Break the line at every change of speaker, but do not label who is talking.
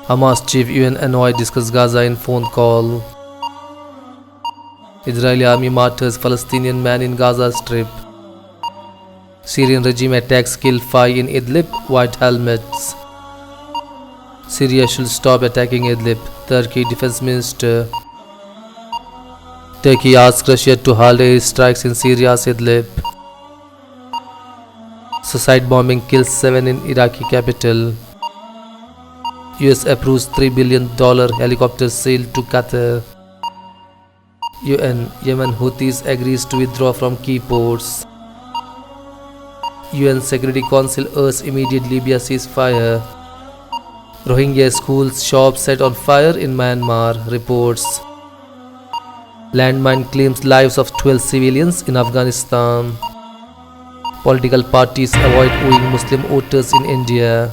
Hamas chief UNOI discuss Gaza in phone call. Israeli army martyrs Palestinian man in Gaza Strip. Syrian regime attacks kill 5 in Idlib, white helmets. Syria should stop attacking Idlib, Turkey defense minister. Turkey asks Russia to halt air strikes in Syria's Idlib. Suicide bombing kills 7 in Iraqi capital. US approves $3 billion helicopter sale to Qatar. UN, Yemen Houthis agrees to withdraw from key ports. UN Security Council urges immediate Libya ceasefire. Rohingya schools, shops set on fire in Myanmar, reports. Landmine claims lives of 12 civilians in Afghanistan. Political parties avoid wooing Muslim voters in India.